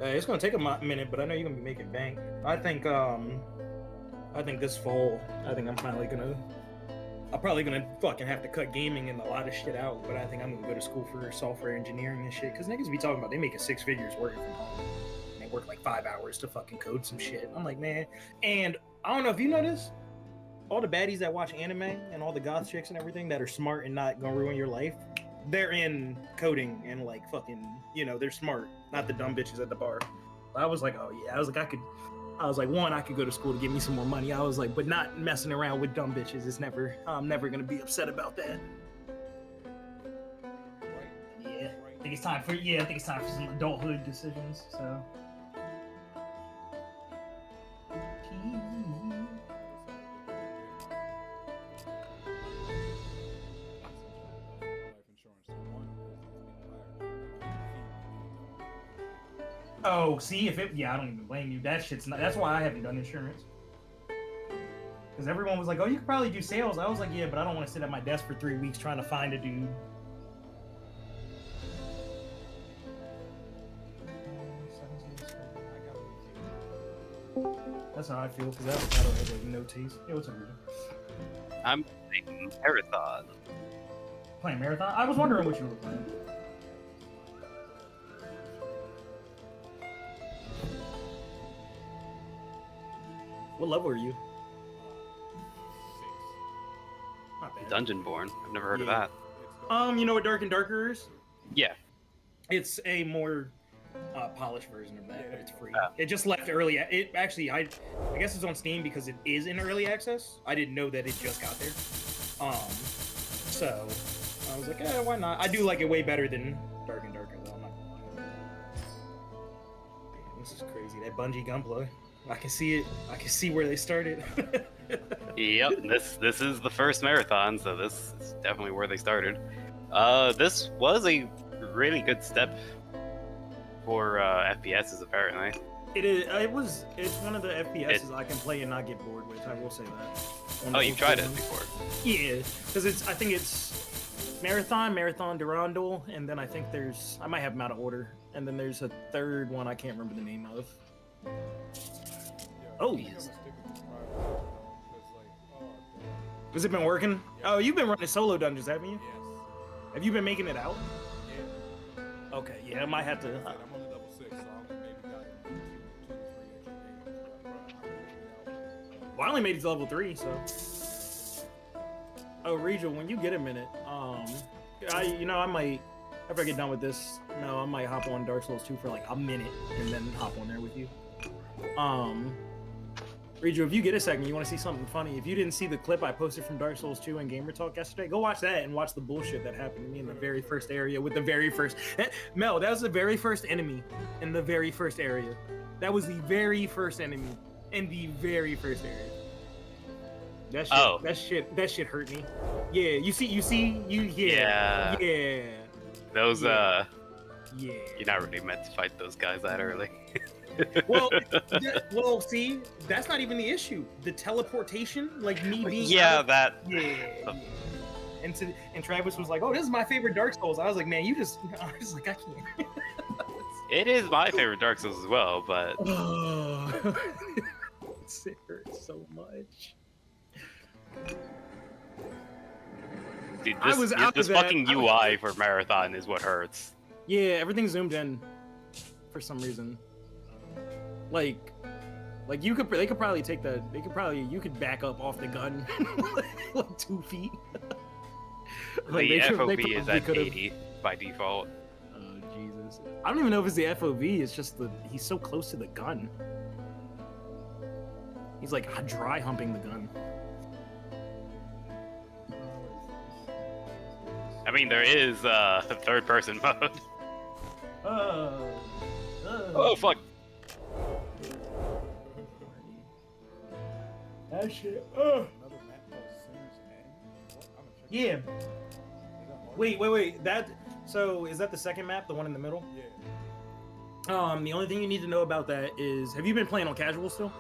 It's gonna take a minute, but I know you're gonna be making bank. I think this fall, I think I'm finally gonna. I'm probably gonna fucking have to cut gaming and a lot of shit out, but I think I'm gonna go to school for software engineering and shit. Cause niggas be talking about they making 6 figures working from home. And they work like 5 hours to fucking code some shit. I'm like, man. And I don't know if you know this, all the baddies that watch anime and all the goth chicks and everything that are smart and not gonna ruin your life, they're in coding and like fucking, they're smart, not the dumb bitches at the bar. I was like, oh yeah, I was like, one, I could go to school to get me some more money. I was like, but not messing around with dumb bitches is never, I'm never gonna be upset about that. Yeah, I think it's time for some adulthood decisions. So. Oh, see, I don't even blame you. That's why I haven't done insurance. Because everyone was like, oh, you could probably do sales. I was like, yeah, but I don't want to sit at my desk for 3 weeks trying to find a dude. That's how I feel, because I don't have like no taste. Yeah, what's up, Ruben? I'm playing Marathon. Playing Marathon? I was wondering what you were playing. What level are you? Not bad. Dungeonborn. I've never heard of that. You know what Dark and Darker is? Yeah. It's a more polished version of that, but it's free. It just left early. It actually, I guess it's on Steam because it is in early access. I didn't know that it just got there. So I was like, why not? I do like it way better than Dark and Darker, though. I'm not gonna lie. Damn, this is crazy. That Bungie gunplay. I can see it. I can see where they started. Yep, this is the first Marathon, so this is definitely where they started. This was a really good step for FPSs, apparently. It is. It's one of the FPSs I can play and not get bored with. I will say that. Oh, you've tried it before? Yeah, because I think it's Marathon, Durandal, and then I think I might have them out of order, and then there's a third one I can't remember the name of. Oh, has it been working? Oh, you've been running solo dungeons, haven't you? Yes. Have you been making it out? Yeah. Okay, yeah, I might have to. I'm only level 6, so I maybe got 2 to 3 extra. Well, I only made it to level 3, so. Oh, Regil, when you get a minute, I might, after I get done with this, I might hop on Dark Souls 2 for like a minute and then hop on there with you. Regil, if you get a second, you want to see something funny. If you didn't see the clip I posted from Dark Souls 2 and Gamer Talk yesterday, go watch that and watch the bullshit that happened to me in the very first area with the very first... Mel, that was the very first enemy in the very first area. That was the very first enemy in the very first area. That shit hurt me. Yeah, yeah. Those, yeah. You're not really meant to fight those guys that early. well, see, that's not even the issue. The teleportation, like me being and Travis was like, "Oh, this is my favorite Dark Souls." I was like, "Man, I was like, I can't." It is my favorite Dark Souls as well, but it hurts so much. Dude, this fucking UI for Marathon is what hurts. Yeah, everything's zoomed in for some reason. Like you could probably you could back up off the gun like 2 feet. The FOV is at 80 by default. Oh Jesus! I don't even know if it's the FOV. It's just he's so close to the gun. He's like dry humping the gun. I mean, there is third person mode. Oh fuck. That shit. Yeah. Wait. So is that the second map, the one in the middle? Yeah. The only thing you need to know about that is, have you been playing on casual still?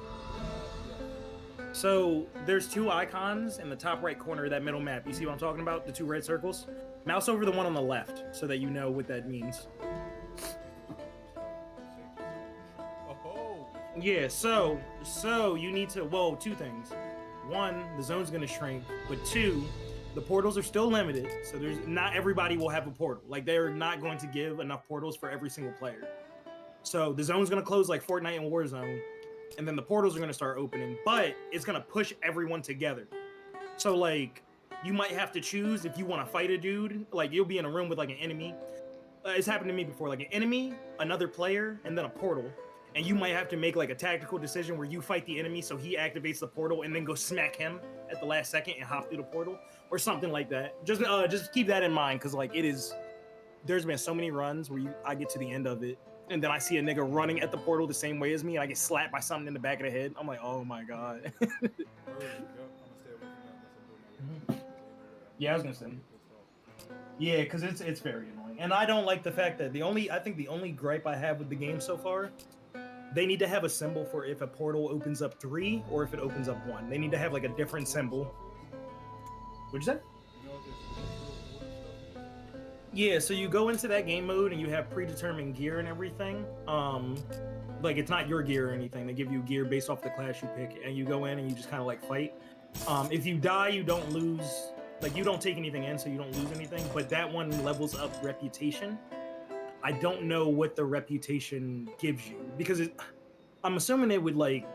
So there's 2 icons in the top right corner of that middle map. You see what I'm talking about? The 2 red circles? Mouse over the one on the left so that you know what that means. Yeah, so you need to, well, two things. One, the zone's gonna shrink, but two, the portals are still limited, so there's not everybody will have a portal. Like they're not going to give enough portals for every single player. So the zone's gonna close like Fortnite and Warzone, and then the portals are gonna start opening, but it's gonna push everyone together. So like you might have to choose if you want to fight a dude. Like you'll be in a room with like an enemy. It's happened to me before. Like an enemy, another player, and then a portal. And you might have to make like a tactical decision where you fight the enemy so he activates the portal and then go smack him at the last second and hop through the portal or something like that. Just keep that in mind because like it is. There's been so many runs where I get to the end of it and then I see a nigga running at the portal the same way as me and I get slapped by something in the back of the head. I'm like, oh my god. Yeah, I was gonna say. Yeah, because it's very annoying, and I don't like the fact that I think the only gripe I have with the game so far, they need to have a symbol for if a portal opens up 3 or if it opens up 1. They need to have like a different symbol. What'd you say? Yeah, so you go into that game mode and you have predetermined gear and everything. Like it's not your gear or anything. They give you gear based off the class you pick, and you go in and you just kind of like fight. If you die, you don't lose. Like you don't take anything in, so you don't lose anything. But that one levels up reputation. I don't know what the reputation gives you because I'm assuming it would like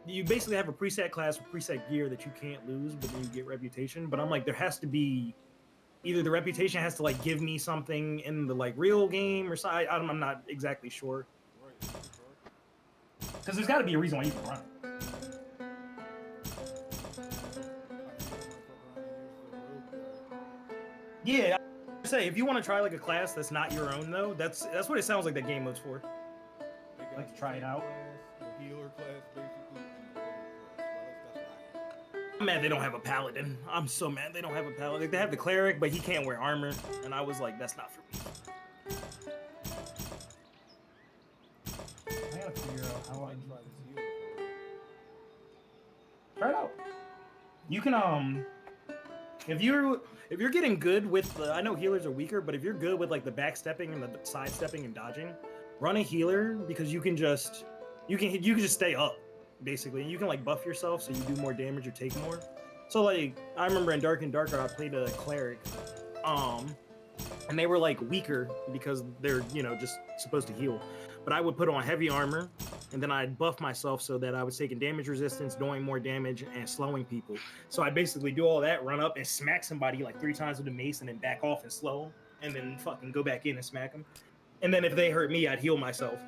you basically have a preset class or preset gear that you can't lose, but then you get reputation. But I'm like, there has to be either the reputation has to like give me something in the like real game or something. I'm not exactly sure because there's got to be a reason why you can run it. Yeah, I say if you want to try like a class that's not your own though, that's what it sounds like that game mode's for. Like to try it out. Healer class, basically. I'm mad they don't have a paladin. I'm so mad they don't have a paladin. They have the cleric, but he can't wear armor, and I was like, that's not for me. I gotta figure out how I can try this healer. Try it out. You can if you're getting good with the, I know healers are weaker, but if you're good with like the backstepping and the sidestepping and dodging, run a healer because you can just stay up basically, and you can like buff yourself so you do more damage or take more. So like I remember in Dark and Darker I played a cleric, and they were like weaker because they're just supposed to heal, but I would put on heavy armor and then I'd buff myself so that I was taking damage resistance, doing more damage, and slowing people. So I basically do all that, run up and smack somebody like 3 times with a mace, and then back off and slow them, and then fucking go back in and smack them. And then if they hurt me, I'd heal myself.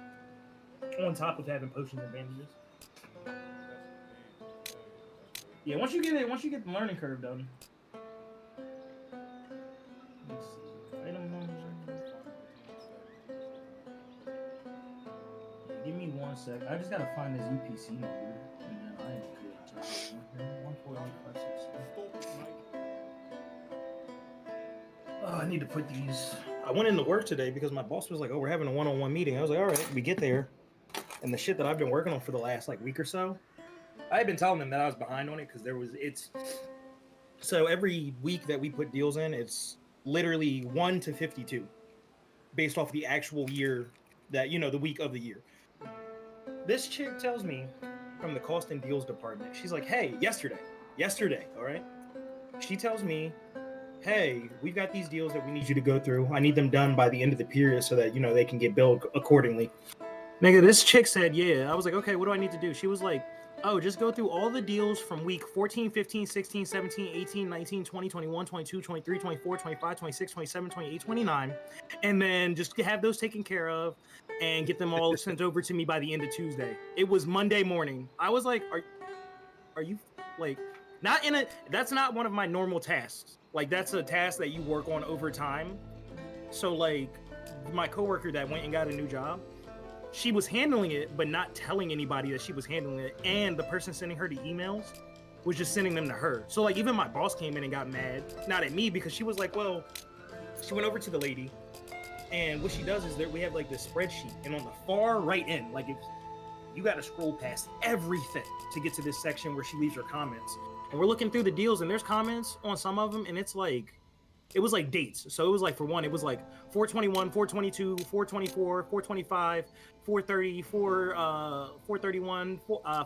On top of having potions and bandages. Yeah, once you get the learning curve done. Let's see. Give me 1 sec. I just gotta find this UPC number, and then I am good. 14856. Oh, I need to put these. I went into work today because my boss was like, "Oh, we're having a one-on-one meeting." I was like, "All right." We get there, and the shit that I've been working on for the last like week or so, I had been telling them that I was behind on it because so every week that we put deals in, it's literally 1 to 52, based off the actual year that the week of the year. This chick tells me from the cost and deals department, she's like, hey, yesterday, all right? She tells me, hey, we've got these deals that we need you to go through. I need them done by the end of the period so that, they can get billed accordingly. Nigga, this chick said, yeah. I was like, okay, what do I need to do? She was like, oh, just go through all the deals from week 14, 15, 16, 17, 18, 19, 20, 21, 22, 23, 24, 25, 26, 27, 28, 29, and then just have those taken care of and get them all sent over to me by the end of Tuesday. It was Monday morning. I was like, are you like that's not one of my normal tasks. Like that's a task that you work on over time. So like my coworker that went and got a new job, she was handling it, but not telling anybody that she was handling it. And the person sending her the emails was just sending them to her. So like even my boss came in and got mad, not at me, because she was like, well, she went over to the lady, and what she does is that we have like this spreadsheet, and on the far right end, like if you got to scroll past everything to get to this section where she leaves her comments. And we're looking through the deals, and there's comments on some of them, and it's like It was like dates. So it was like, for one, it was like 421, 422, 424, 425, 430, 431,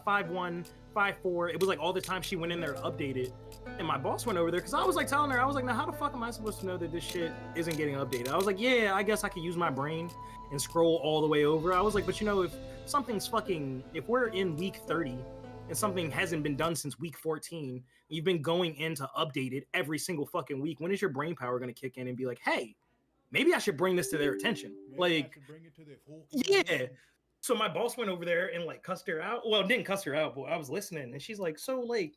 51, 54. It was like all the time she went in there to update it. And my boss went over there because I was like telling her, I was like, now how the fuck am I supposed to know that this shit isn't getting updated? I was like, yeah, I guess I could use my brain and scroll all the way over. I was like, but you know, if something's fucking, if we're in week 30 and something hasn't been done since week 14, you've been going in to update it every single fucking week, when is your brain power going to kick in and be like, hey, maybe I should bring this to their attention? Maybe I Like, should bring it to their full yeah. comprehension. So my boss went over there and like cussed her out. Well, didn't cuss her out, but I was listening, and she's like, so like,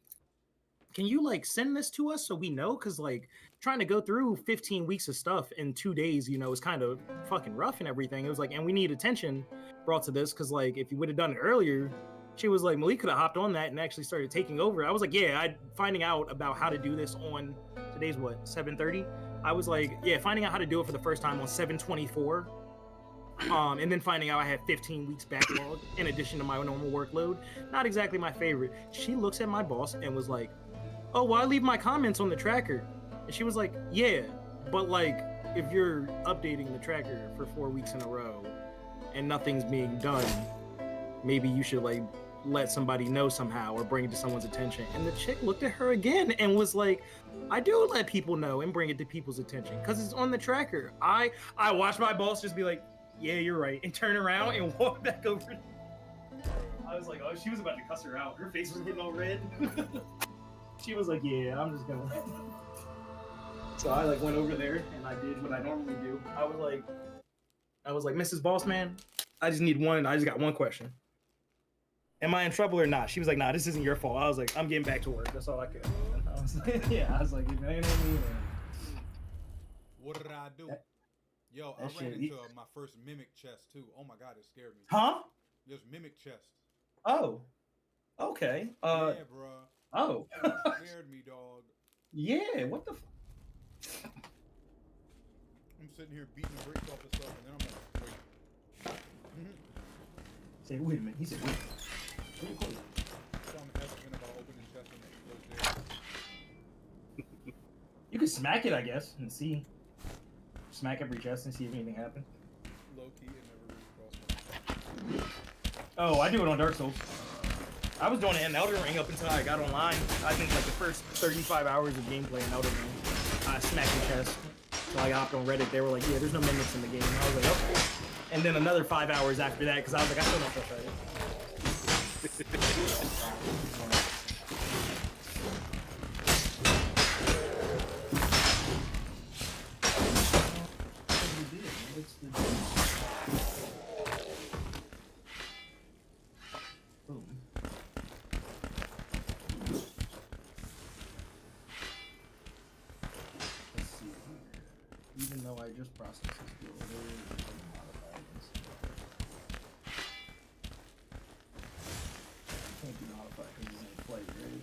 can you like send this to us so we know? Because like trying to go through 15 weeks of stuff in 2 days, you know, is kind of fucking rough and everything. It was like, and we need attention brought to this because like if you would have done it earlier, she was like, Malik could have hopped on that and actually started taking over. I was like, yeah, finding out about how to do this on today's what, 7:30. I was like, yeah, finding out how to do it for the first time on 7:24. And then finding out I had 15 weeks backlog in addition to my normal workload. Not exactly my favorite. She looks at my boss and was like, oh, well, I leave my comments on the tracker. And she was like, yeah, but like if you're updating the tracker for 4 weeks in a row and nothing's being done, maybe you should like let somebody know somehow or bring it to someone's attention. And the chick looked at her again and was like, I do let people know and bring it to people's attention because it's on the tracker. I watched my boss just be like, yeah, you're right, and turn around and walk back over. I was like, oh, she was about to cuss her out. Her face was getting all red. She was like, yeah, I'm just gonna. So I like went over there and I did what I normally do. I was like, Mrs. Bossman, I just got one question. Am I in trouble or not? She was like, nah, this isn't your fault. I was like, I'm getting back to work. That's all I could. I was like, yeah, I was like, if it ain't on me, then... What did I do? Yo, I ran into my first mimic chest too. Oh my god, it scared me. Huh? There's mimic chest. Oh. Okay. Yeah, bro. Oh. It scared me, dog. Yeah, what the I'm sitting here beating the brakes off the stuff, and then I'm like, wait. Say, wait a minute. He said, wait. So I'm asking about opening chest and it goes there. You could smack it, I guess, and see. Smack every chest and see if anything happens. Low key, it never really crossed my. Oh, I do it on Dark Souls. I was doing it in Elden Ring up until I got online. I think like the first 35 hours of gameplay in Elden Ring, I smacked the chest. So I hopped on Reddit. They were like, yeah, there's no mimics in the game. I was like, okay. And then another 5 hours after that, because I was like, I still don't feel right. Even though I just processed this deal, can't be modified because it's in play, right?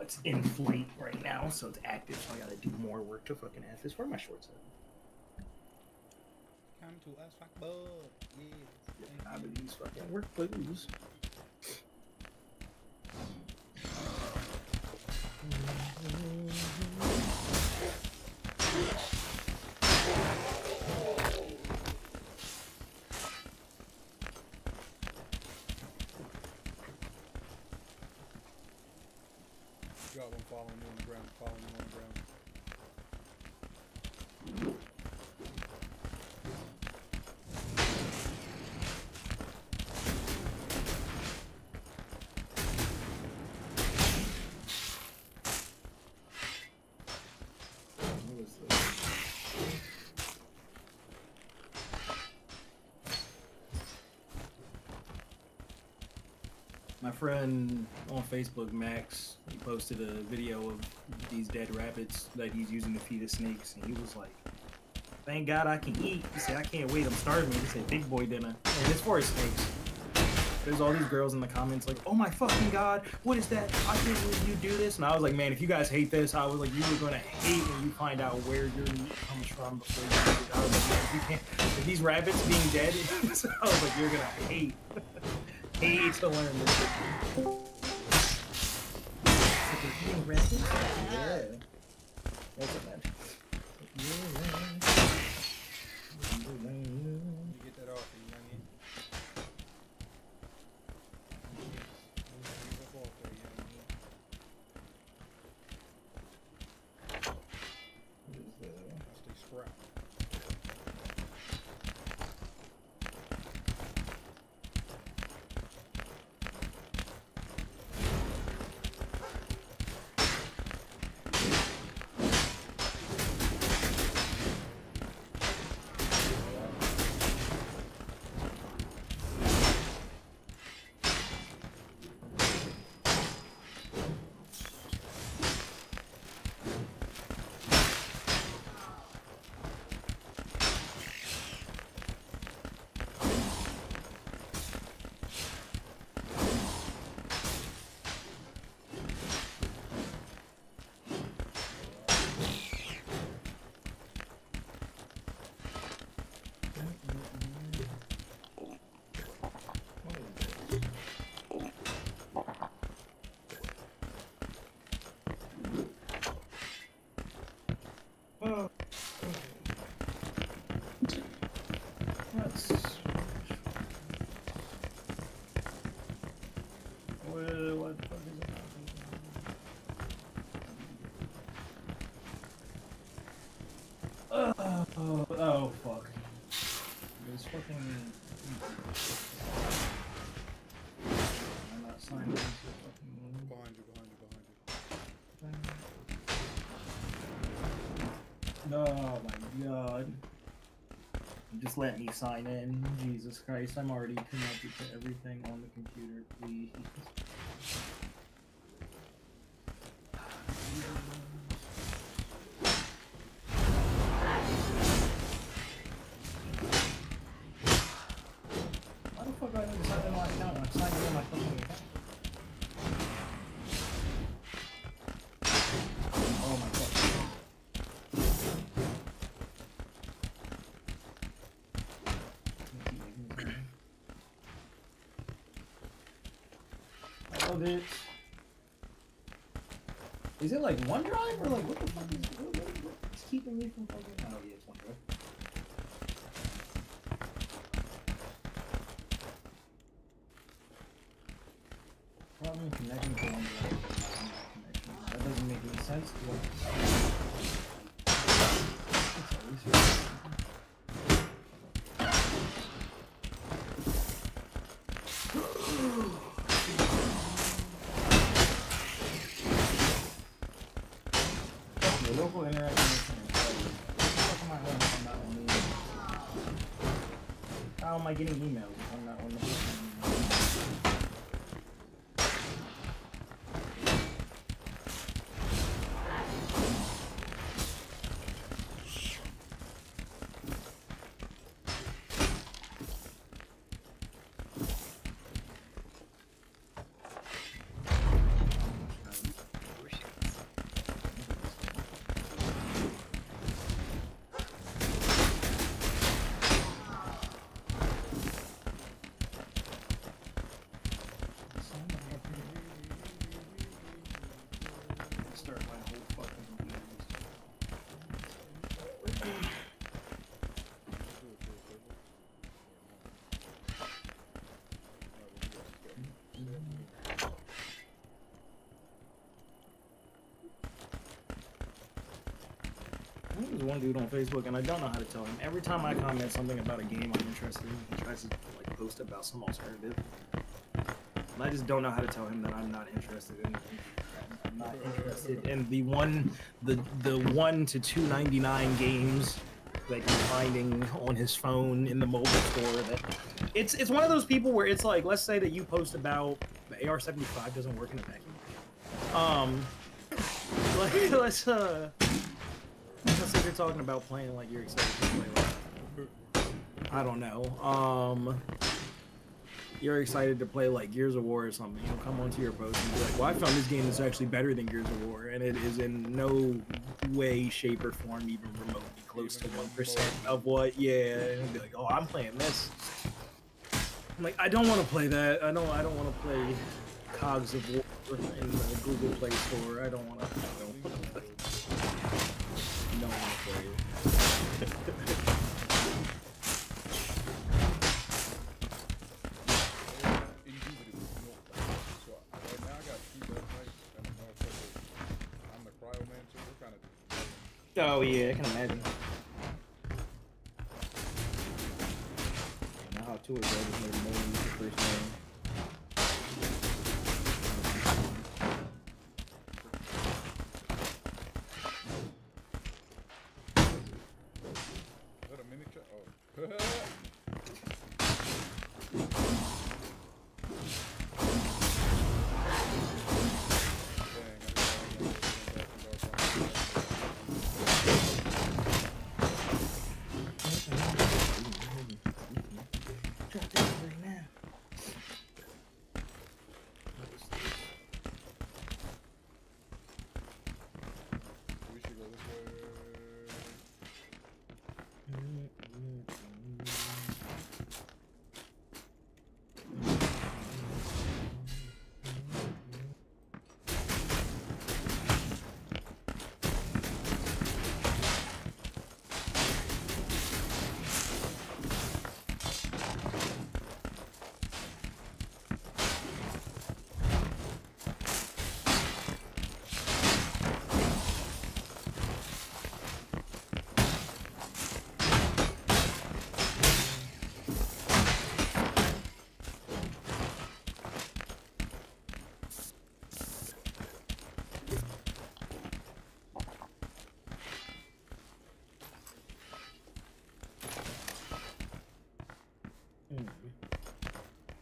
It's in flight right now, so it's active, so I gotta do more work to fucking have this. Where are my shorts at? Come to us, fuck bud. Yeah. Out of these fucking work clothes. Got one following you on the ground, following you on the ground. What is this? My friend on Facebook, Max, he posted a video of these dead rabbits that he's using to feed his snakes, and he was like, "Thank God I can eat." He said, "I can't wait. I'm starving." He said, "Big boy dinner," and it's for his snakes. There's all these girls in the comments like, "Oh my fucking God, what is that? I can't believe you do this." And I was like, man, if you guys hate this, I was like, you were gonna hate when you find out where your meat comes from before you eat it. I was like, man, if you can't, if these rabbits being dead, I was like, you're gonna hate, hate to learn this. Eating rabbits? Yeah. That's a match. You get that off, you youngin. That's the sprout. Oh, that's what the fuck is it? Oh fuck. This fucking. I'm not signed into fucking. Behind you. Oh my god. Just let me sign in. Jesus Christ, I'm already connected to everything on the computer, please. Why the fuck do I need to sign in my account when I'm signing in my fucking account? Oh my god. I love it. Is it like OneDrive or like what the fuck is it? What's keeping me from fucking? Oh yeah, it's OneDrive. Problem connecting to OneDrive. That doesn't make any sense. It's always the local internet connection is better. What am I on that one? How am I getting emails if I'm not on the phone? Start my whole fucking computer. There's one dude on Facebook, and I don't know how to tell him. Every time I comment something about a game I'm interested in, he tries to like post about some alternative. And I just don't know how to tell him that I'm not interested in. I'm not interested in the 1 to 299 games that he's finding on his phone in the mobile store. That it's one of those people where it's like, let's say that you post about the AR-75 doesn't work in a vacuum. Let's say you're talking about playing like you're excited to play like, I don't know. You're excited to play like Gears of War or something. You'll come onto your post and be like, well, I found this game that's actually better than Gears of War, and it is in no way, shape, or form even remotely close to 1% of what. Yeah, and be like, oh, I'm playing this. I'm like, I don't want to play that. I don't want to play Cogs of War in the Google Play Store. I don't want to. Don't want to play it. Oh yeah, I can imagine. Now how two of those made more than the first name. Is that a miniature? Oh.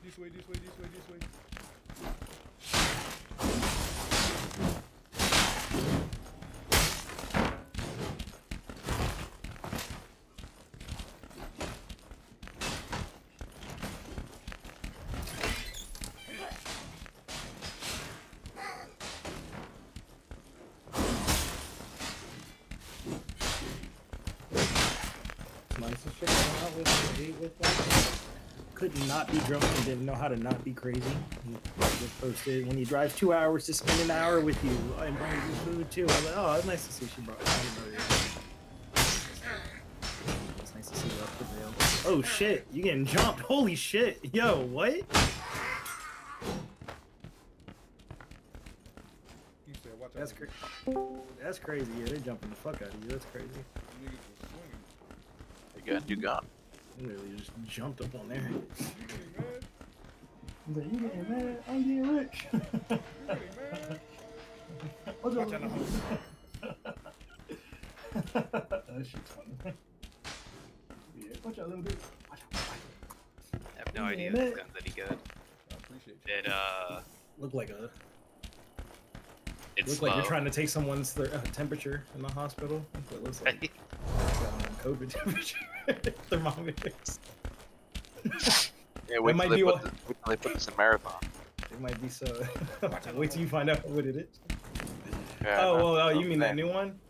This way, this way, this way, this way. Could not be drunk and didn't know how to not be crazy. He just posted, when he drives 2 hours to spend an hour with you and brings you food too. I was like, oh, it's nice to see she brought it. It's nice to see you up the rail. Oh shit, you getting jumped. Holy shit. Yo, what? He said, watch out. That's crazy. That's crazy. Yeah, they're jumping the fuck out of you. That's crazy. Niggas was swinging. You got. Literally just jumped up on there. You getting mad? He's like, you getting mad? I'm getting rich. You getting mad? What's Watch out. That shit's funny. Yeah, watch out a little bit. Watch out. I have no idea this gun's any good. I appreciate you. It Look like a. it's Look like you're trying to take someone's temperature in the hospital. That's what it looks like. COVID temperature. Thermometers. Yeah, wait might till be they, what- wait till they put this in marathon. It might be so. Wait till you find out what it is. Yeah, Oh, no, well, no you mean that thing. new one?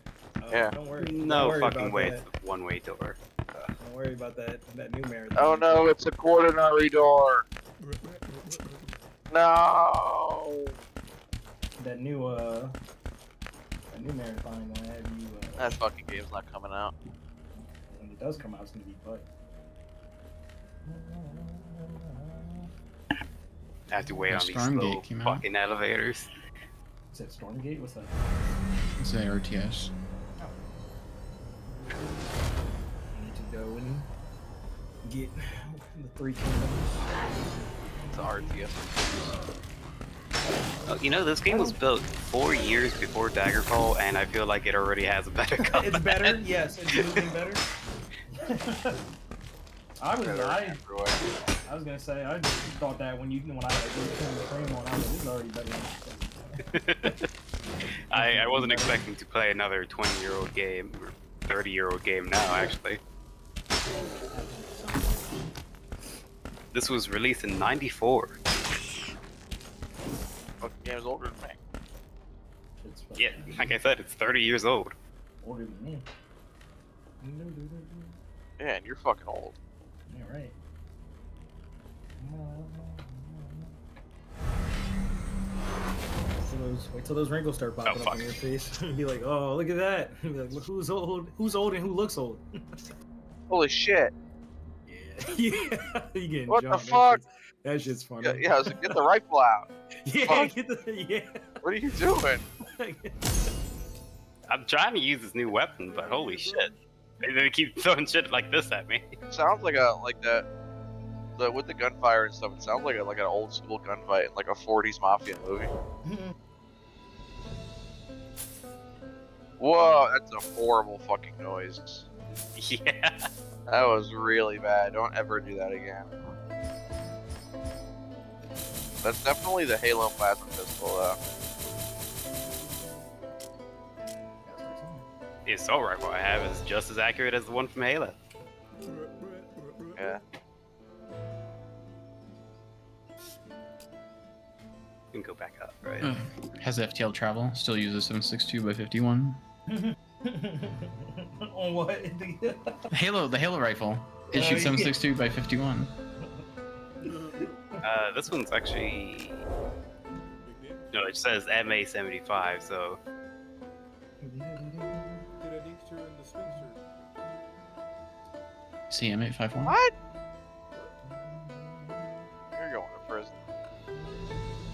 Oh, Yeah. Don't worry. Don't no worry fucking about way. that. It's a one-way door. Don't worry about that new marathon. Oh no, it's a quaternary door. No. That new marathon gonna have you. That fucking game's not coming out. When it does come out, it's gonna be butt. I have to wait Yeah, on these Stormgate slow came out. fucking elevators. Is that Stormgate? What's that? It's a RTS. I need to go and get the Three Kingdoms. It's an RTS. Oh, you know, this game was built 4 years before Daggerfall, and I feel like it already has a better combat. It's better, yes. It's moving better. I Android. was gonna say I just thought that when I like turned the frame on, I was like, this is already better than I wasn't expecting to play another 20-year-old game or 30-year-old game now. Actually, this was released in '94. Fucking game's older than me. It's Yeah, like I said, it's 30 years old. older than me. Yeah, and you're fucking old. Yeah, right. Wait till those wrinkles start popping up fuck. on your face. Be like, oh, look at that. Be like, look, who's old? Who's old and who looks old? Holy shit. Yeah, yeah. You getting What the jumped. fuck? That shit's funny. Yeah, I was like, get the rifle out. Yeah, fuck. get the yeah. What are you doing? I'm trying to use this new weapon, but holy shit, they keep throwing shit like this at me. Sounds like with the gunfire and stuff. It sounds like an old school gunfight in like a '40s mafia movie. Whoa, that's a horrible fucking noise. Yeah. That was really bad. Don't ever do that again. That's definitely the Halo plasma pistol, though. The assault rifle I have is just as accurate as the one from Halo. Yeah. You can go back up, right? Has FTL travel? Still uses 7.62 by 51. On what? The Halo rifle. It shoots yeah. 7.62 by 51. This one's actually no, it says MA75, so Did I Inkster and the Sphinxer? CM851. What? You're going to prison. We're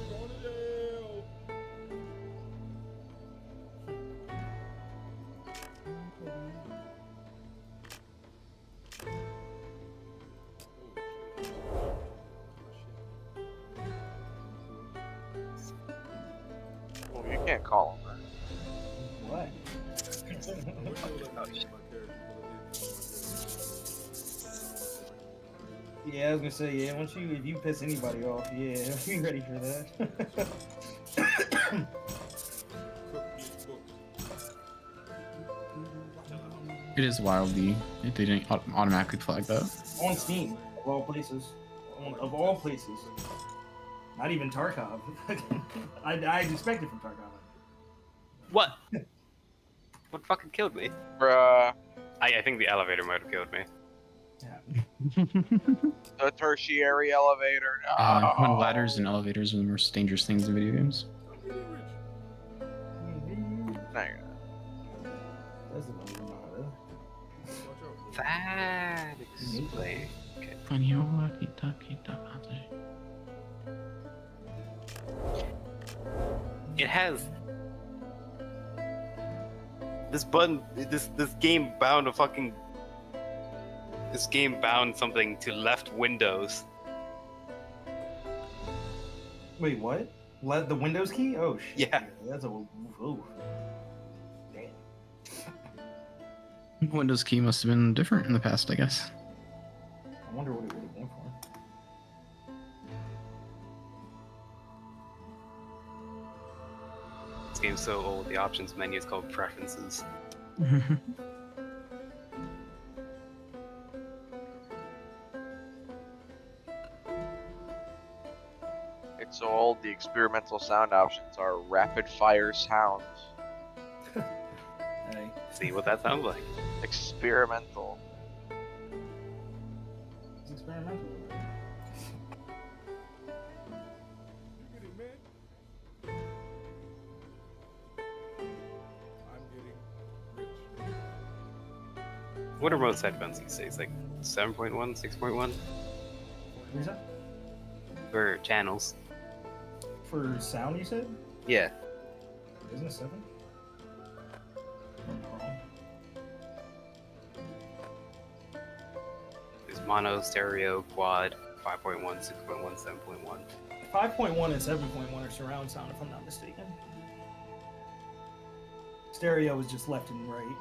going to jail. Well, you can't call him that. What? Yeah, I was gonna say, yeah, if you piss anybody off, yeah, be ready for that. It is wild they didn't automatically flag that. On Steam, of all places. Of all places. Not even Tarkov. I expect it from Tarkov. what? What fucking killed me? Bruh. I think the elevator might have killed me. Yeah. The tertiary elevator. No. When ladders and elevators are the most dangerous things in video games. No, you're not. That's another motto. That explains. Okay. It has this button. This game bound a fucking. This game bound something to left windows. Wait, what? The Windows key? Oh shit. Yeah. That's a. Ooh. Damn. Windows key must have been different in the past, I guess. I wonder what it would have been for. This game's so old. The options menu is called preferences. It's so old, the experimental sound options are rapid fire sounds. Hey. See what that sounds like. Experimental. It's experimental. You getting mad? I'm getting rich. What are most headphones these days? Like 7.1, 6.1 Where's that? for channels? For sound, you said? Yeah. Isn't it 7? There's mono, stereo, quad, 5.1, 6.1, 7.1. 5.1 and 7.1 are surround sound, if I'm not mistaken. Stereo is just left and right.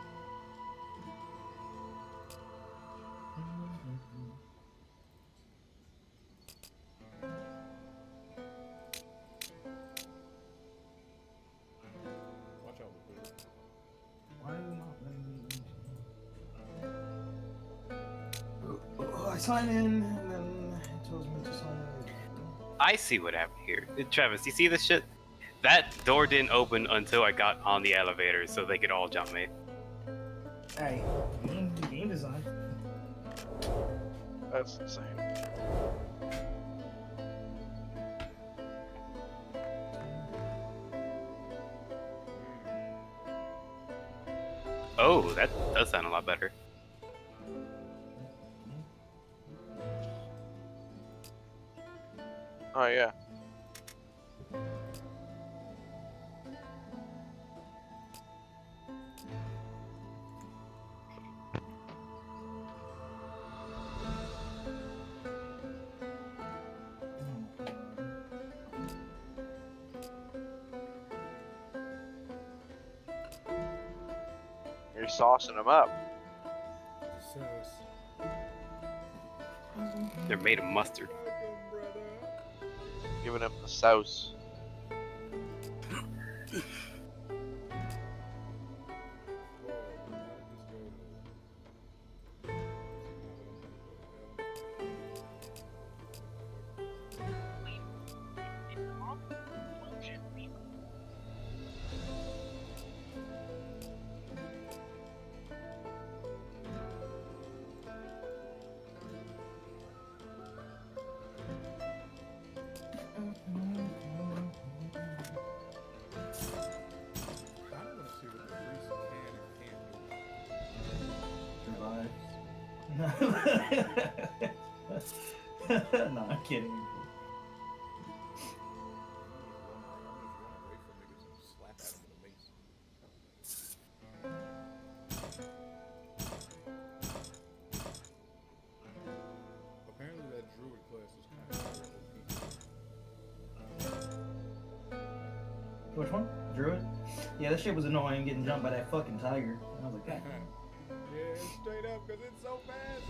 sign in, and then it tells me to sign in. I see what happened here. Travis, you see this shit? That door didn't open until I got on the elevator, so they could all jump me. Hey, game design. That's insane. Oh, that does sound a lot better. Oh yeah. You're saucing them up. Sauce. They're made of mustard. Welcome, brother. Giving them the sauce. I want to see what the priest can and can't do. No, I'm kidding. Apparently that druid class is kind of OP. Which one? Druid? Yeah, that shit was annoying getting jumped by that fucking tiger. I was like, God. Yeah, straight up, because it's so fast.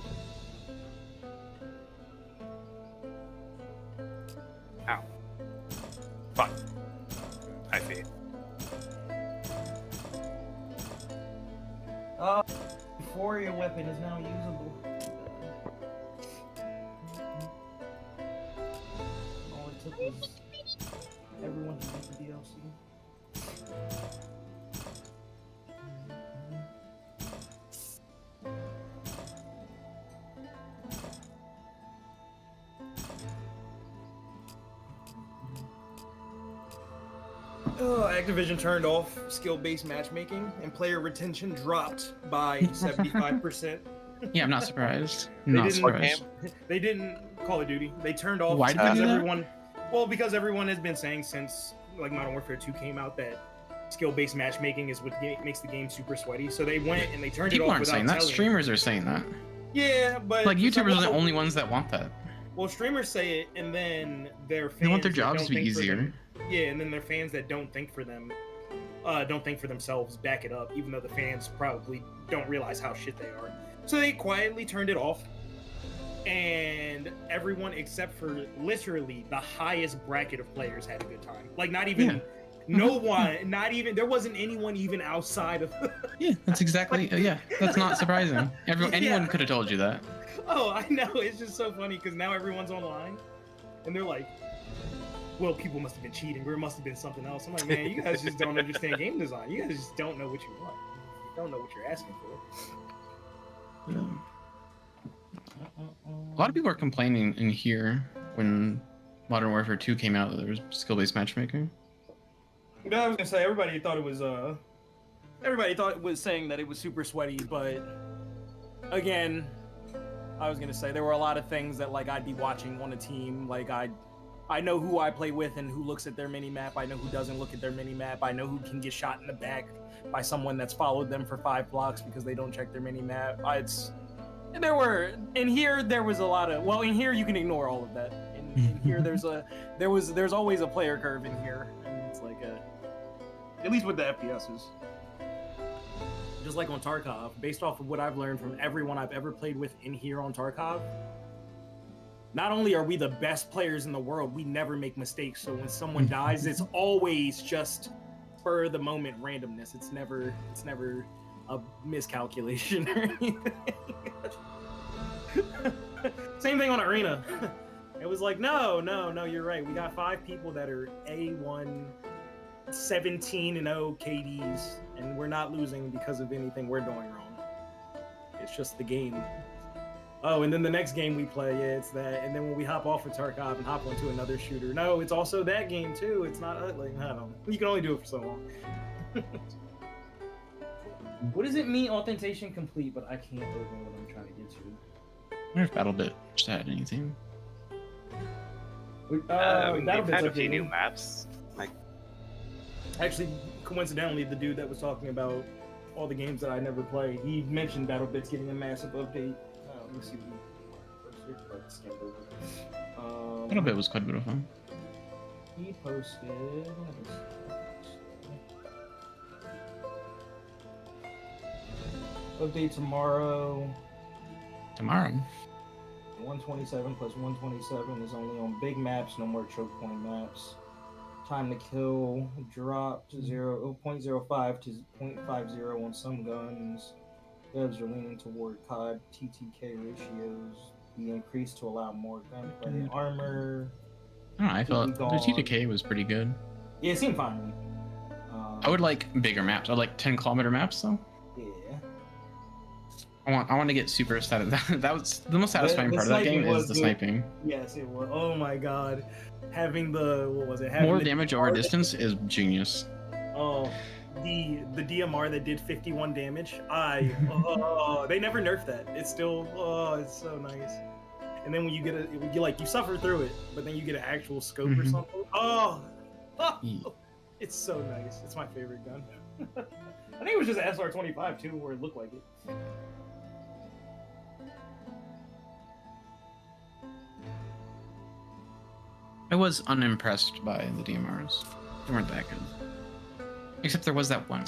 Ow. Fuck. I see. Euphoria weapon is now usable. All it took was everyone to beat the DLC. Activision turned off skill-based matchmaking, and player retention dropped by 75%. Yeah, I'm not surprised. They Not didn't- surprised. They didn't Call of Duty. They turned off Why did they because do that? everyone. Well, because everyone has been saying since like Modern Warfare 2 came out that skill-based matchmaking is what makes the game super sweaty. So they went and they turned People it off aren't without saying that. telling. Streamers are saying that. Yeah, but Like YouTubers are the well, only ones that want that. Well, streamers say it, and then their fans They want their that jobs don't to be think for easier. them- yeah, and then their fans that don't think for them, don't think for themselves, back it up, even though the fans probably don't realize how shit they are. So they quietly turned it off, and everyone except for literally the highest bracket of players had a good time. Like not even. Yeah. No one, not even, there wasn't anyone even outside of. Yeah, that's exactly. Yeah, that's not surprising. Anyone Yeah. could have told you that. Oh, I know. It's just so funny because now everyone's online, and they're like, "Well, people must have been cheating, or it must have been something else." I'm like, man, you guys just don't understand game design. You guys just don't know what you want. You don't know what you're asking for. Yeah. A lot of people are complaining in here when Modern Warfare 2 came out that there was skill-based matchmaking. No, I was gonna say everybody thought it was saying that it was super sweaty, but again, I was gonna say there were a lot of things that like I'd be watching on a team. Like I know who I play with and who looks at their mini map. I know who doesn't look at their mini map. I know who can get shot in the back by someone that's followed them for 5 blocks because they don't check their mini map. There was a lot of, well, in here you can ignore all of that. In here there's always a player curve in here, and it's like at least with the FPSs. Just like on Tarkov, based off of what I've learned from everyone I've ever played with in here on Tarkov, not only are we the best players in the world, we never make mistakes. So when someone dies, it's always just spur of the moment randomness. It's never a miscalculation or anything. Same thing on Arena. It was like, no, you're right. We got 5 people that are A1, 17-0 KDs, and we're not losing because of anything we're doing wrong. It's just the game. Oh, and then the next game we play, yeah, it's that. And then when we hop off of Tarkov and hop onto another shooter, no, it's also that game too. It's not like, I don't know. You can only do it for so long. What does it mean, authentication complete? But I can't open what I'm trying to get to. I wonder if BattleBit just had anything. They've had a few new maps. Like, actually, coincidentally, the dude that was talking about all the games that I never play, he mentioned BattleBit's getting a massive update. Let me see what he posted. BattleBit was quite a bit of fun. He posted. Update tomorrow. Tomorrow. 127 plus 127 is only on big maps, no more choke point maps. Time to kill dropped 0.05 to 0.50 on some guns. Devs are leaning toward COD TTK ratios be increased to allow more gunplay armor. I don't know, I felt the TTK was pretty good. Yeah, it seemed fine to me. I would like bigger maps. I'd like 10-kilometer maps though. Yeah. I want to get super static. That was the most satisfying part of that game is the sniping. Yes, it was. Oh my god, having the what was it? Having More the damage over distance is genius. Oh, the DMR that did 51 damage. They never nerfed that. It's still it's so nice. And then when you get you suffer through it, but then you get an actual scope or something. It's so nice. It's my favorite gun. I think it was just SR25 too, where it looked like it. I was unimpressed by the DMRs. They weren't that good. Except there was that one.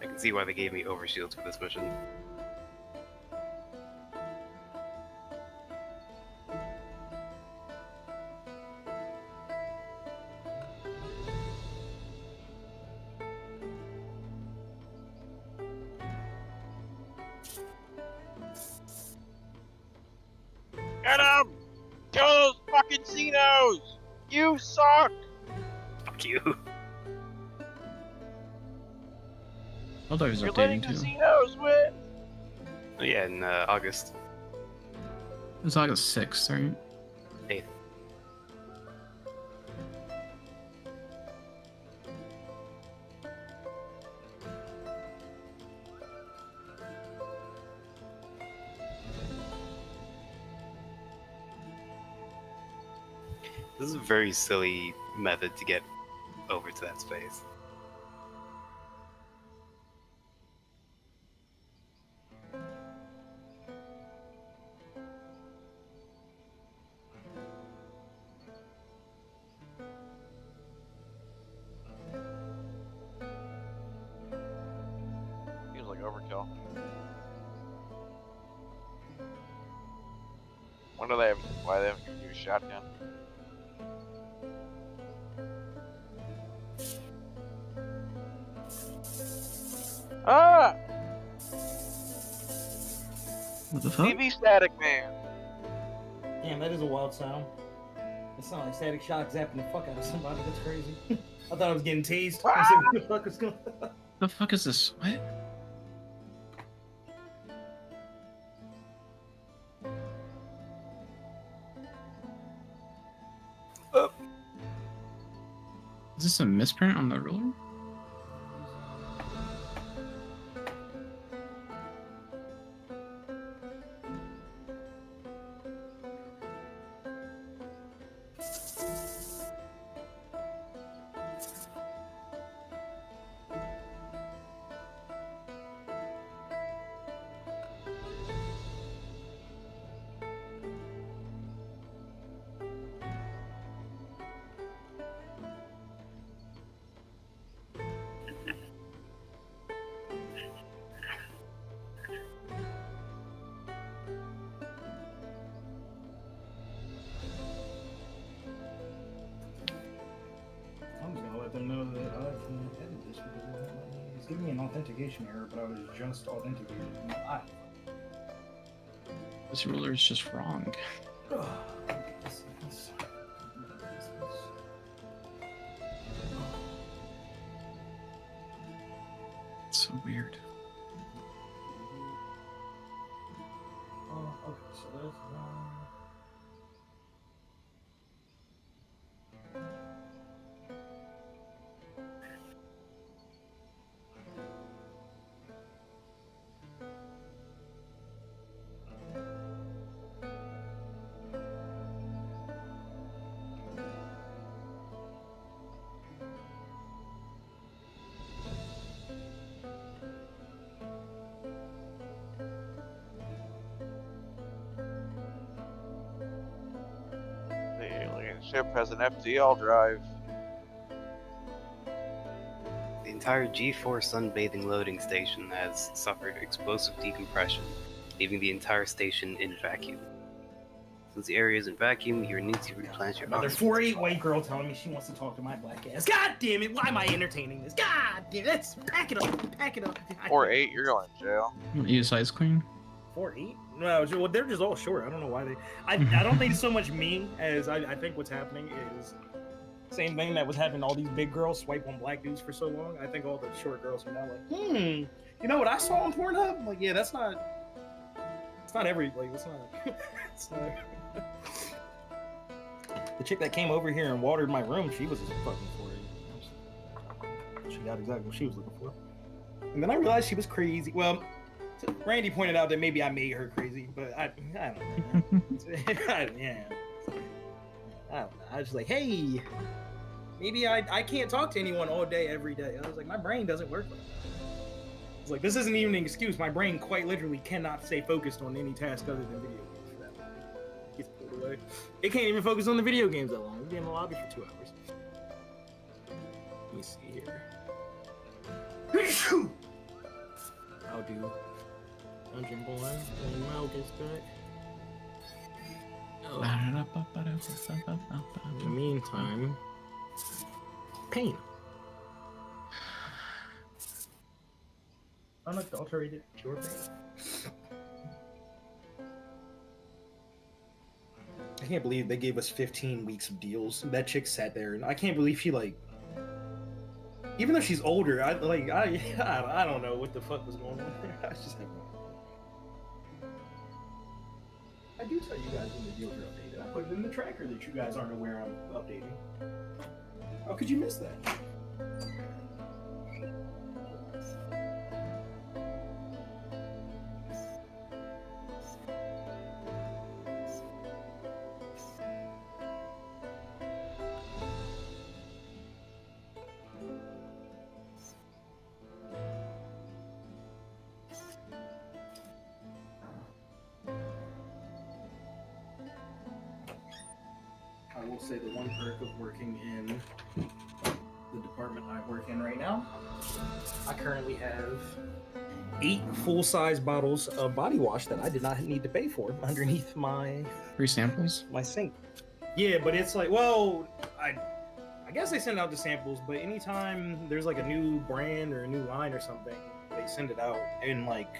I can see why they gave me overshields for this mission. Get him! Kill those fucking Xenos! You suck! Fuck you. Helldivers You're letting updating the too. Xenos win! Oh, yeah, in August. It was August 6th, right? 8th. This is a very silly method to get over to that space. Seems like overkill. Why they haven't given you a shotgun? Ah! What the fuck? TV Static Man! Damn, that is a wild sound. It sounds like Static Shock zapping the fuck out of somebody. That's crazy. I thought I was getting tased. I was like, what the fuck is going on? The fuck is this? What? Is this a misprint on the ruler? giving me an authentication error, but I was just authenticated. This ruler is just wrong. It's so weird. Oh, okay, so that's The alien ship has an FTL drive. The entire G4 sunbathing loading station has suffered explosive decompression, leaving the entire station in vacuum. Since the area is in vacuum, you need to replenish your another oxygen. 48 white girl telling me she wants to talk to my black ass. God damn it! Why am I entertaining this? God damn it! Let's pack it up. Pack it up. Or 8, you're going to jail. Eat a size queen. 4-8? No, well, they're just all short. I don't know why they. I don't think it's so much me as I think what's happening is same thing that was happening to all these big girls swipe on black dudes for so long. I think all the short girls are now like, you know what I saw on Pornhub? I'm like, yeah, that's not. It's not every like. It's not. It's not. The chick that came over here and watered my room, she was just fucking 4-8. She got exactly what she was looking for. And then I realized she was crazy. Well, Randy pointed out that maybe I made her crazy, but I don't know. I don't know. I was just like, hey, maybe I can't talk to anyone all day, every day. I was like, my brain doesn't work like that. It's like, this isn't even an excuse. My brain quite literally cannot stay focused on any task other than video games for that long. It gets pulled away. It can't even focus on the video games that long. We'll be in the lobby for 2 hours. Let me see here. I'll do Dungeon Boy when Mel gets back. Oh. In the meantime, pain. Unadulterated pure pain. I can't believe they gave us 15 weeks of deals. That chick sat there, and I can't believe she like. Even though she's older, I don't know what the fuck was going on there. I just have no. I do tell you guys when the deals are updated. I put it in the tracker that you guys aren't aware I'm updating. How could you miss that? I will say the one perk of working in the department I work in right now, I currently have 8 full-size bottles of body wash that I did not need to pay for underneath my Free samples? my sink. Yeah, but it's like, well, I guess they send out the samples, but anytime there's like a new brand or a new line or something, they send it out. And like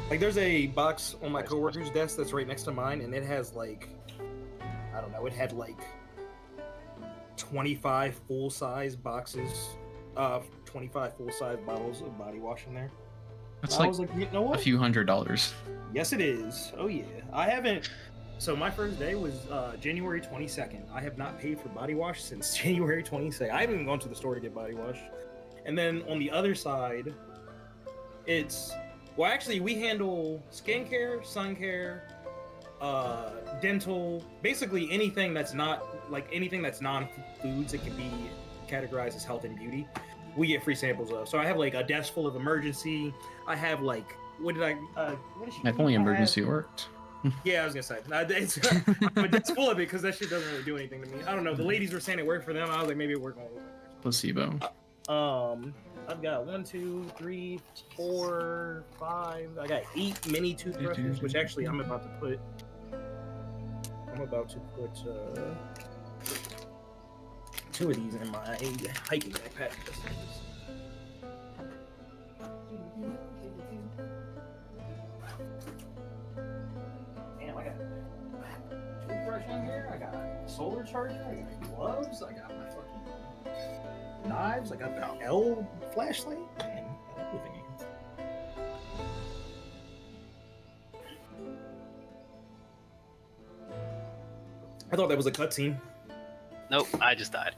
there's a box on my coworker's desk that's right next to mine, and it has like, I don't know, it had like 25 full-size boxes of 25 full-size bottles of body wash in there. That's I like, was like, you know what? a few $100s. Yes, it is. Oh yeah. I haven't. So my first day was January 22nd. I have not paid for body wash since January 22nd. I haven't even gone to the store to get body wash. And then on the other side, it's, well, actually, we handle skincare, sun care, dental, basically anything that's not like anything that's non-foods that can be categorized as health and beauty. We get free samples of. So I have like a desk full of emergency. I have like, what did If only emergency worked. Yeah, I was gonna say. But that's full of it because that shit doesn't really do anything to me. I don't know. The ladies were saying it worked for them. I was like, maybe it worked on me. Placebo. I've got 1, 2, 3, 4, 5. I got 8 mini toothbrushes, which actually I'm about to put 2 of these in my hiking backpack. solar charger. I got gloves. I got my fucking knives. I got the L flashlight. Man, I got everything. I thought that was a cutscene. Nope, I just died.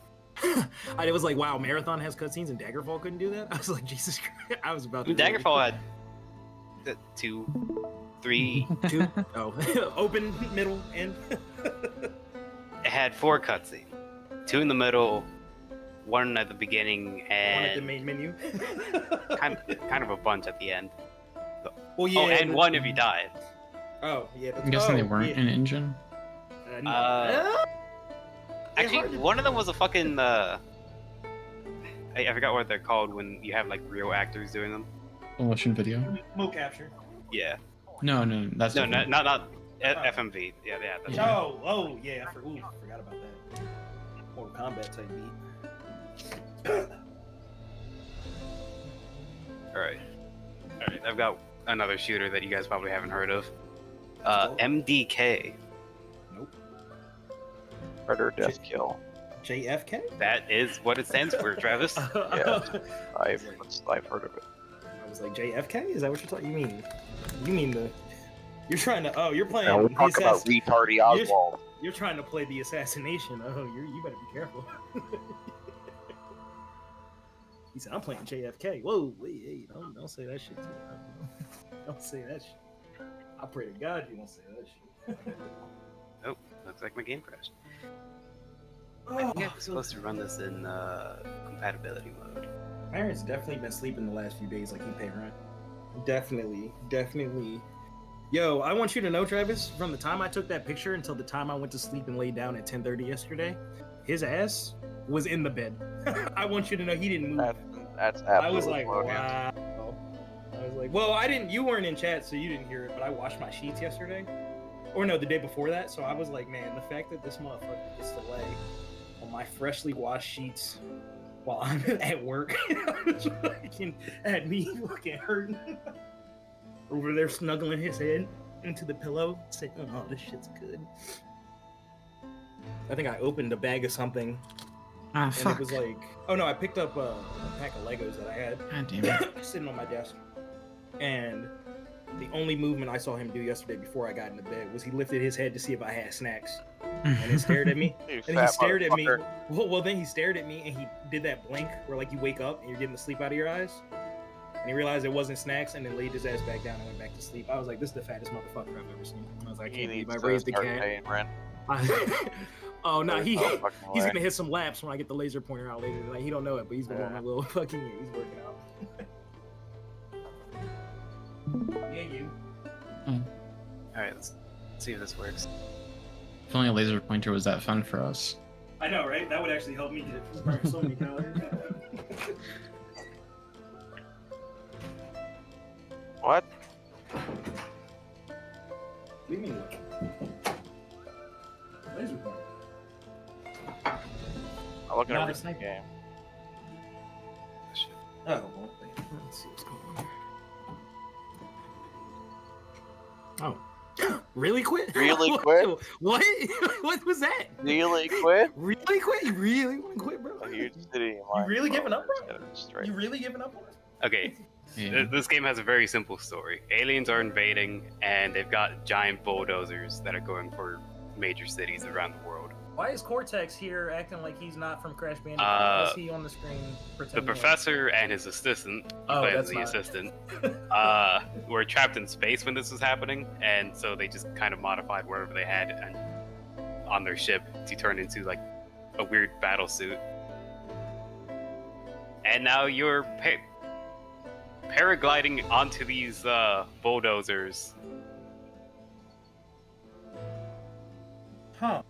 I was like, wow, Marathon has cutscenes and Daggerfall couldn't do that? I was like, Jesus Christ. I was about to. Daggerfall had 2, 3. Two. Oh, open, middle, end. It had 4 cutscenes. 2 in the middle, 1 at the beginning, One at the and main menu. kind of a bunch at the end. Well, yeah. Oh, and 1 if you died. Oh, yeah. That's, I'm guessing they weren't yeah. in engine. Actually, one of them was a fucking. I forgot what they're called when you have like real actors doing them. Motion video. Mo capture. Yeah. No, that's No, different. not FMV. Yeah. That's Yeah. Oh, yeah. I forgot about that. Mortal Kombat type beat. All right. I've got another shooter that you guys probably haven't heard of. MDK. Nope. Murder, death, kill. JFK? That is what it stands for, Travis. Yeah. I've heard of it. I was like, JFK? Is that what you're talking? You mean the? You're trying to? Oh, you're playing. Now we're the talking about retardy Oswald. You're trying to play the assassination. Oh, you better be careful. He said, "I'm playing JFK." Whoa, wait, hey, don't say that shit. Don't say that shit. I pray to God you don't say that shit. Oh, looks like my game crashed. Oh, I think I'm supposed to run this in compatibility mode. Parents definitely been sleeping the last few days like he pay rent. Definitely. Yo, I want you to know, Travis, from the time I took that picture until the time I went to sleep and laid down at 10:30 yesterday, his ass was in the bed. I want you to know he didn't move. That's I was like, absolutely wow. I was like, well, I didn't. You weren't in chat, so you didn't hear it. But I washed my sheets yesterday, or no, the day before that. So I was like, man, the fact that this motherfucker gets to lay on my freshly washed sheets while I'm at work, fucking at me fucking hurting over there, snuggling his head into the pillow, saying, "Oh, this shit's good." I think I opened a bag of something. Ah, And fuck. it was like, oh no, I picked up a pack of Legos that I had God damn it. sitting on my desk. And the only movement I saw him do yesterday before I got into bed was he lifted his head to see if I had snacks. And he stared at me. You And he fat stared at me. motherfucker. Well, then he stared at me and he did that blink where like you wake up and you're getting the sleep out of your eyes. And he realized it wasn't snacks and then laid his ass back down and went back to sleep. I was like, this is the fattest motherfucker I've ever seen. And I was like, I He can't believe needs I raised to the start cat. paying rent. Oh no, There's no fucking he's way. gonna hit some laps when I get the laser pointer out later tonight. He don't know it, but he's been on a little fucking. He's working out. Yeah, you. Alright, let's see if this works. If only a laser pointer was that fun for us. I know, right? That would actually help me get burn so many calories. What? What do you mean? What? Laser pointer. I'm looking Not at a this sniper. game. Oh, well, wait. Let's see what's going on. Oh, really quit? Really quit? What? What was that? Really quit? Really quit? You really want to quit, bro? A huge city. You really giving up, bro? Get it straight. You really giving up on it? Okay, Yeah. this game has a very simple story. Aliens are invading, and they've got giant bulldozers that are going for major cities around the world. Why is Cortex here acting like he's not from Crash Bandicoot? Uh, Why is he on the screen The pretending? professor and his assistant, he Oh, plays that's the not- assistant, were trapped in space when this was happening, and so they just kind of modified whatever they had and, on their ship to turn into like a weird battle suit. And now you're paragliding onto these bulldozers. Huh.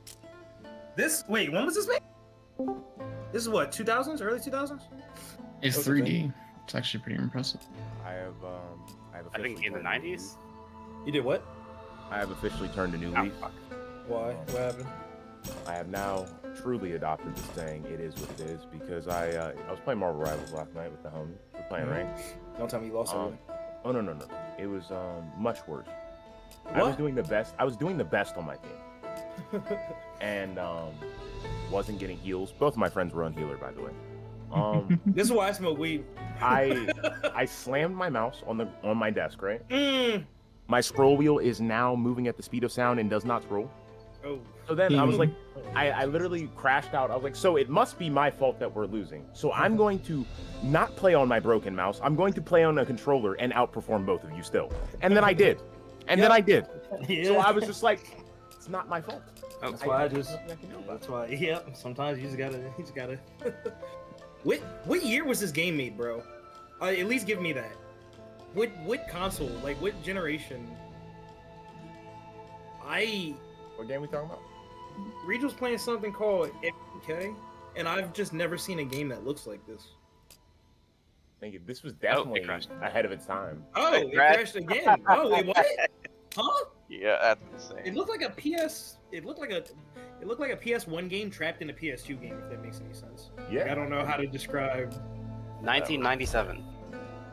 Wait, when was this made? This is what, 2000s? Early 2000s? It's Okay. 3D. It's actually pretty impressive. I have I think in the 90s. You did what? I have officially turned a new Oh, leaf. fuck. Why? What happened? I have now truly adopted this saying "it is what it is" because I was playing Marvel Rivals last night with the homies. We're playing Mhm. ranked. Don't tell me you lost Um, oh no. It was much worse. I What? was doing the best. I was doing the best on my team. and wasn't getting heals. Both of my friends were on healer, by the way. This is why I smoke weed. I slammed my mouse on my desk, right? Mm. My scroll wheel is now moving at the speed of sound and does not scroll. Oh. So then I was like, I literally crashed out. I was like, so it must be my fault that we're losing. So I'm going to not play on my broken mouse. I'm going to play on a controller and outperform both of you still. And then I did. And then I did. Yeah. So I was just like, it's not my fault. That's why that's why. Yep. Sometimes you just gotta. What year was this game made, bro? At least give me that. What console? Like what generation? What game we talking about? Reed was playing something called MK, and I've just never seen a game that looks like this. Thank you. This was definitely crashed. ahead of its time. Oh, It it crashed. crashed again. Oh, wait, what? Huh? Yeah, that's It insane. looked like a PS. It looked like a PS1 game trapped in a PS2 game. If that makes any sense. Like, I Yeah. don't know how to describe. 1997.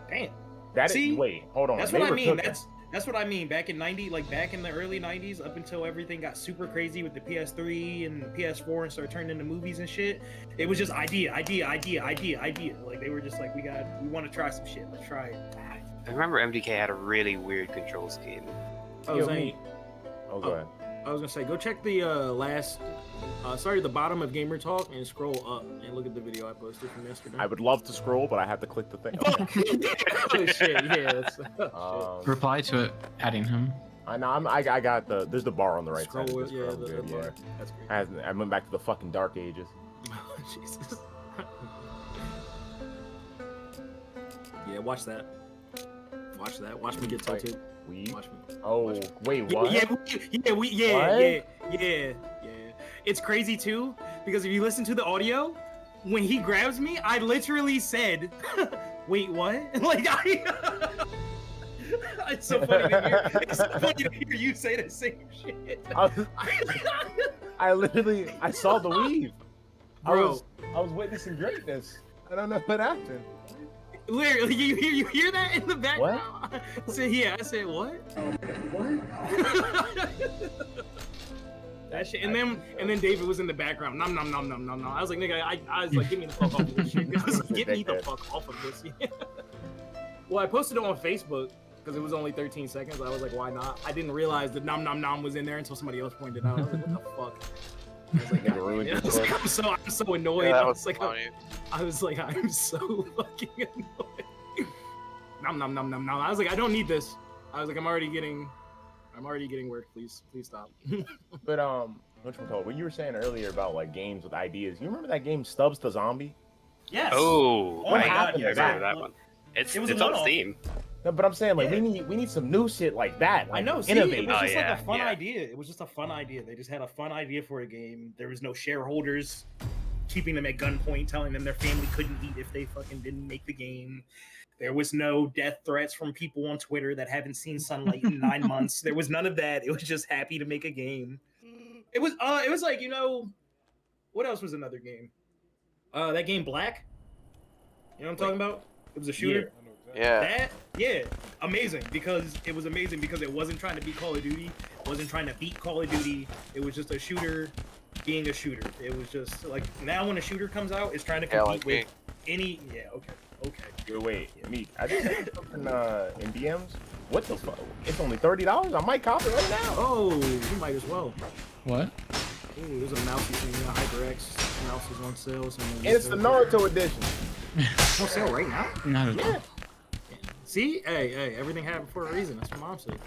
Damn. That is. See? Wait, hold on. That's They what I were mean. cooking. That's what I mean. Back in back in the early '90s, up until everything got super crazy with the PS3 and the PS4 and started turning into movies and shit. It was just idea. Like they were just like, we want to try some shit. Let's try it. I remember MDK had a really weird control scheme. I was saying, Oh, go ahead. I was gonna say, go check the the bottom of Gamer Talk and scroll up and look at the video I posted from yesterday. I would love to scroll, but I have to click the thing. Oh shit! Yeah, that's, Reply to it, adding him. I know. I got the. There's the bar on the right scroll. side. Of this Yeah, scroll, the good, bar. yeah. That's great. I went back to the fucking dark ages. Oh, Jesus. Yeah, watch that. Watch that. Watch me get tilted. We. Watch me. Oh, Watch me. wait, what? Yeah. It's crazy too because if you listen to the audio, when he grabs me, I literally said, "Wait, what?" Like it's so funny to hear. It's so funny to hear you say the same shit. I saw the weave. Bro. I was witnessing greatness. I don't know what happened. Literally, you hear that in the background? I said, yeah. I said, what? That shit, and then David was in the background. Nom. I was like, nigga, I was like, get me the fuck off of this shit. I was like, get me the fuck off of this. Well, I posted it on Facebook because it was only 13 seconds. I was like, why not? I didn't realize that nom was in there until somebody else pointed it out. I was like, what the fuck? I was like, Nigga ruined your I'm so annoyed. Yeah, that I was was like, funny. I'm so fucking annoyed. Nom. I was like, I don't need this. I was like, I'm already getting work. Please stop. But what you were saying earlier about like games with ideas. You remember that game Stubbs the Zombie? Yes. Oh, Oh my right. God, Yeah, I yes. remember that one. It's It was a on one-off. Steam. No, but I'm saying like Yeah. we need some new shit like that. Like, I know. See, innovate. it was Oh, just like yeah, a fun yeah. idea. It was just a fun idea. They just had a fun idea for a game. There was no shareholders keeping them at gunpoint, telling them their family couldn't eat if they fucking didn't make the game. There was no death threats from people on Twitter that haven't seen sunlight in 9 months. There was none of that. It was just happy to make a game. It was like, what else was another game? That game Black. You know what I'm talking about? It was a shooter. Yeah. Amazing because it wasn't trying to be Call of Duty, wasn't trying to beat Call of Duty. It was just a shooter being a shooter. It was just like now when a shooter comes out, it's trying to Yeah, compete like me. with any. Yeah, okay. Wait, Meek. I just said something in DMs. What the fuck? It's only $30. I might cop it right now. Oh, you might as well. What? Ooh, there's a mouse you can HyperX mouse is on sale. And it's the Naruto edition. It's on sale right now. Not at all. See, hey, everything happened for a reason. That's what Mom said.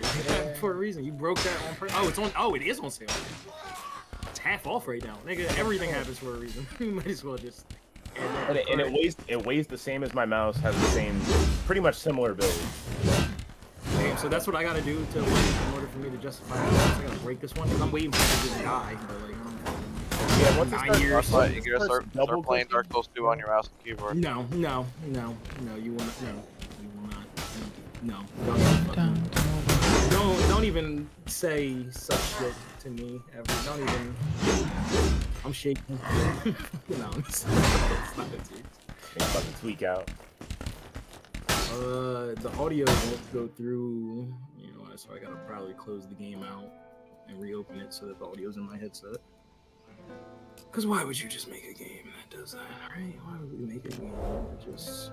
Everything happened for a reason. You broke that on purpose. Oh, it's on. Oh, it is on sale. It's half off right now, nigga. Everything happens for a reason. You might as well just. And it weighs the same as my mouse. Has the same, pretty much similar build. Okay, so that's what I gotta do to in order for me to justify this. I gotta break this one because I'm waiting for it to die. But like, Yeah, once it 9 starts- years. That's why you gotta start Double playing clicking. Dark Souls 2 on your mouse and keyboard. No, you will not. No, you will not. No, don't even, don't even say such shit to me ever. Don't even. I'm shaking. No, it's not that serious. It's about to tweak out. The audio won't go through. So I gotta probably close the game out. and reopen it so that the audio's in my headset. Because why would you just make a game that does that, right? Why would we make a game that just...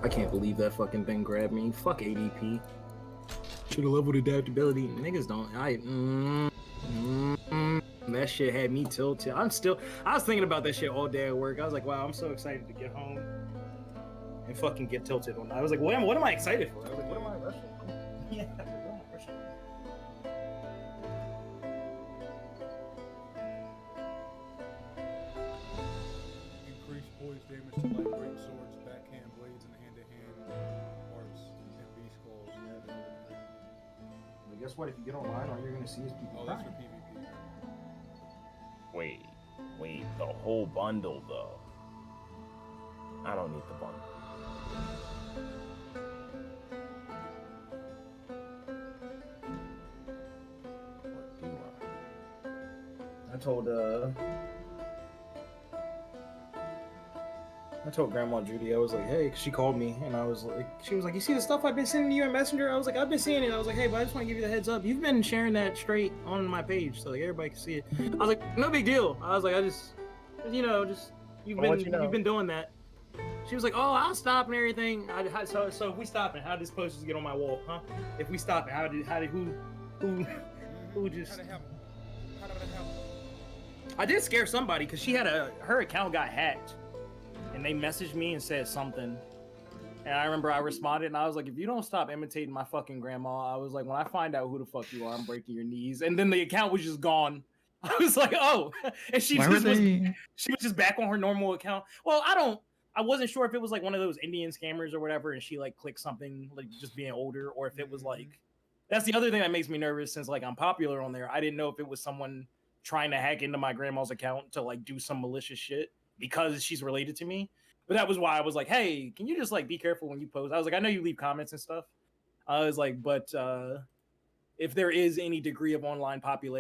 I can't believe that fucking thing grabbed me. Fuck ADP. Should have leveled adaptability. Niggas don't. That shit had me tilted. I was thinking about that shit all day at work. I was like, wow, I'm so excited to get home and fucking get tilted on. I was like, what am I excited for? I was like, what am I rushing? Yeah, what am I rushing? Increase poise damage to light great swords, backhand blades, and hand-to-hand parts, and V-skulls. Well, guess what? If you get online, all you're gonna see is people Oh, that's for crying. PvP. Wait, the whole bundle though. I don't need the bundle. Or do I? I told Grandma Judy, I was like, hey, 'cause she called me, and she was like, you see the stuff I've been sending you in Messenger? I was like, I've been seeing it. I was like, hey, but I just want to give you the heads up. You've been sharing that straight on my page, so like everybody can see it. I was like, no big deal. I was like, you've been doing that. She was like, oh, I'll stop and everything. So if we stop it, how did this post just get on my wall, huh? If we stop it, who just? How did it happen? How did it happen? I did scare somebody because her account got hacked. And they messaged me and said something. And I remember I responded and I was like, if you don't stop imitating my fucking grandma, I was like, when I find out who the fuck you are, I'm breaking your knees. And then the account was just gone. I was like, oh. And she was just back on her normal account. Well, I wasn't sure if it was like one of those Indian scammers or whatever, and she like clicked something like just being older, or if it was like, that's the other thing that makes me nervous since like I'm popular on there. I didn't know if it was someone trying to hack into my grandma's account to like do some malicious shit because she's related to me. But that was why I was like, hey, can you just like be careful when you post? I was like, I know you leave comments and stuff. I was like, but if there is any degree of online popularity